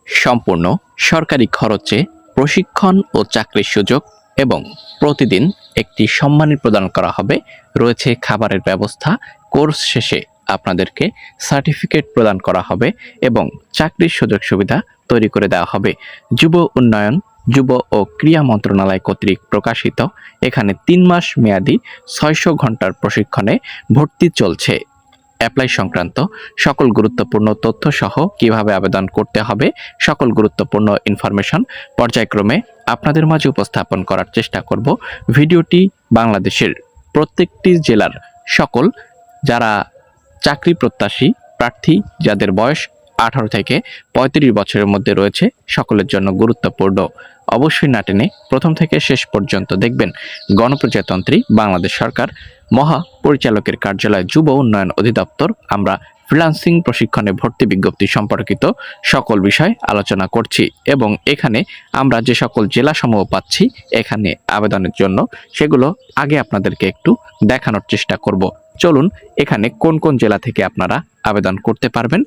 সম্পূর্ণ সরকারি খরচে প্রশিক্ষণ ও চাকরির সুযোগ এবং প্রতিদিন একটি সম্মানী প্রদান করা হবে। রয়েছে খাবারের ব্যবস্থা। কোর্স শেষে আপনাদেরকে সার্টিফিকেট প্রদান করা হবে এবং চাকরির সুযোগ সুবিধা তৈরি করে দেওয়া হবে। যুব উন্নয়ন, যুব ও ক্রীড়া মন্ত্রণালয় কর্তৃক প্রকাশিত এখানে 3 মাস মেয়াদী 600 ঘন্টার প্রশিক্ষণে ভর্তি চলছে। অ্যাপ্লাই সংক্রান্ত সকল গুরুত্বপূর্ণ তথ্য সহ কিভাবে আবেদন করতে হবে সকল গুরুত্বপূর্ণ ইনফরমেশন পর্যায়ক্রমে আপনাদের মাঝে উপস্থাপন করার চেষ্টা করব। ভিডিওটি বাংলাদেশের প্রত্যেকটি জেলার সকল যারা চাকরি প্রত্যাশী প্রার্থী যাদের বয়স 18 থেকে 35 বছরের মধ্যে রয়েছে সকলের জন্য গুরুত্বপূর্ণ। অবশ্যই না টেনে প্রথম থেকে শেষ পর্যন্ত দেখবেন। গণপ্রজাতন্ত্রী বাংলাদেশ সরকার মহাপরিচালকের কার্যালয় যুব উন্নয়ন অধিদপ্তর আমরা ফ্রিল্যান্সিং প্রশিক্ষণে ভর্তি বিজ্ঞপ্তি সম্পর্কিত সকল বিষয় আলোচনা করছি এবং এখানে আমরা যে সকল জেলাসমূহ পাচ্ছি এখানে আবেদনের জন্য সেগুলো আগে আপনাদেরকে একটু দেখানোর চেষ্টা করব। চলুন এখানে কোন কোন জেলা থেকে আপনারা আবেদন করতে পারবেন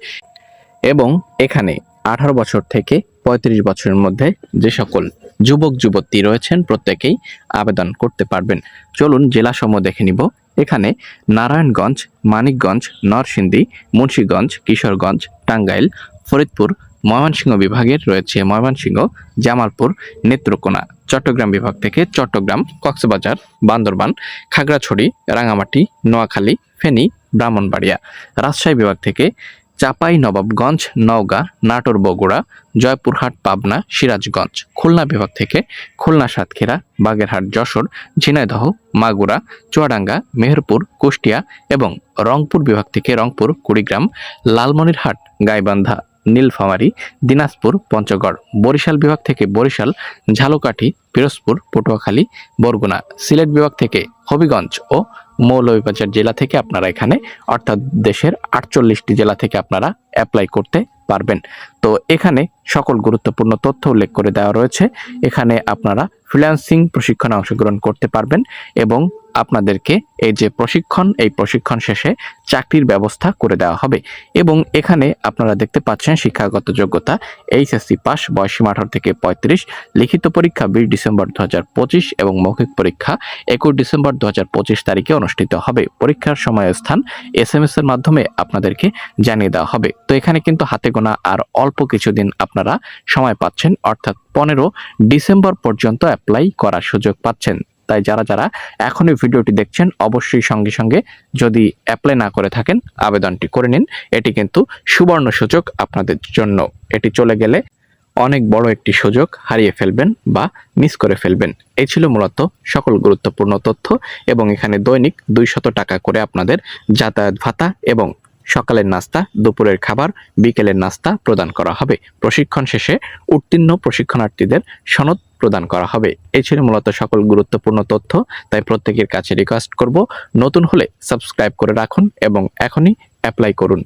এবং এখানে 18 বছর থেকে 35 বছরের মধ্যে যে সকল যুবক যুবতী রয়েছেন প্রত্যেকেই আবেদন করতে পারবেন। চলুন জেলাসমূহ দেখে নিব। এখানে নারায়ণগঞ্জ, মানিকগঞ্জ, নরসিংদী, মুন্সিগঞ্জ, কিশোরগঞ্জ, টাঙ্গাইল, ফরিদপুর, ময়মনসিংহ বিভাগের রয়েছে ময়মনসিংহ, জামালপুর, নেত্রকোনা। চট্টগ্রাম বিভাগ থেকে চট্টগ্রাম, কক্সবাজার, বান্দরবান, খাগড়াছড়ি, রাঙামাটি, নোয়াখালী, ফেনী, ব্রাহ্মণবাড়িয়া। রাজশাহী বিভাগ থেকে চাপাই নবাবগঞ্জ, নওগাঁ, নাটোর, বগুড়া, জয়পুরহাট, পাবনা, সিরাজগঞ্জ। খুলনা বিভাগ থেকে খুলনা, সাতক্ষীরা, বাগেরহাট, যশোর, ঝিনাইদহ, মাগুরা, চুয়াডাঙ্গা, মেহেরপুর, কুষ্টিয়া এবং রংপুর বিভাগ থেকে রংপুর, কুড়িগ্রাম, লালমনিরহাট, গাইবান্ধা, নীলফামারী, দিনাজপুর, পঞ্চগড়। বরিশাল বিভাগ থেকে বরিশাল, ঝালকাঠি, পিরোজপুর, পটুয়াখালী, বরগুনা। সিলেট বিভাগ থেকে হবিগঞ্জ ও মৌলভীবাজার জেলা থেকে আপনারা এখানে অর্থাৎ দেশের 48টি জেলা থেকে আপনারা অ্যাপ্লাই করতে পারবেন। তো এখানে সকল গুরুত্বপূর্ণ তথ্য উল্লেখ করে দেওয়া রয়েছে। এখানে আপনারা ফ্রিল্যান্সিং প্রশিক্ষণে অংশগ্রহণ করতে পারবেন এবং আপনাদেরকে এই যে প্রশিক্ষণ এই প্রশিক্ষণ শেষে চাকরির ব্যবস্থা করে দেওয়া হবে এবং এখানে আপনারা দেখতে পাচ্ছেন শিক্ষাগত যোগ্যতা এইচএসসি পাস, বয়সসীমা 18 থেকে 35, লিখিত পরীক্ষা 20 ডিসেম্বর 2025 এবং মৌখিক পরীক্ষা 21 ডিসেম্বর 2025 তারিখে অনুষ্ঠিত হবে। পরীক্ষার সময় স্থান SMS এর মাধ্যমে আপনাদেরকে জানিয়ে দেওয়া হবে। তো এখানে কিন্তু হাতে গোনা আর অল্প কিছুদিন আপনারা সময় পাচ্ছেন, অর্থাৎ 15 ডিসেম্বর পর্যন্ত অ্যাপ্লাই করার সুযোগ পাচ্ছেন। তাই যারা যারা এখনই ভিডিওটি দেখছেন অবশ্যই সঙ্গে সঙ্গে যদি অ্যাপ্লাই না করে থাকেন আবেদনটি করে নিন। এটি কিন্তু সুবর্ণ সুযোগ আপনাদের জন্য। এটি চলে গেলে অনেক বড় একটি সুযোগ হারিয়ে ফেলবেন বা মিস করে ফেলবেন। এই ছিল মূলত সকল গুরুত্বপূর্ণ তথ্য এবং এখানে দৈনিক 200 টাকা করে আপনাদের যাতায়াত ভাতা এবং সকালের নাস্তা, দুপুরের খাবার, বিকেলের নাস্তা প্রদান করা হবে। প্রশিক্ষণ শেষে উত্তীর্ণ প্রশিক্ষণার্থীদের সনদ প্রদান করা হবে। এই ছিল মূলত সকল গুরুত্বপূর্ণ তথ্য। তাই প্রত্যেকের কাছে রিকোয়েস্ট করব, নতুন হলে সাবস্ক্রাইব করে রাখুন এবং এখনই অ্যাপ্লাই করুন।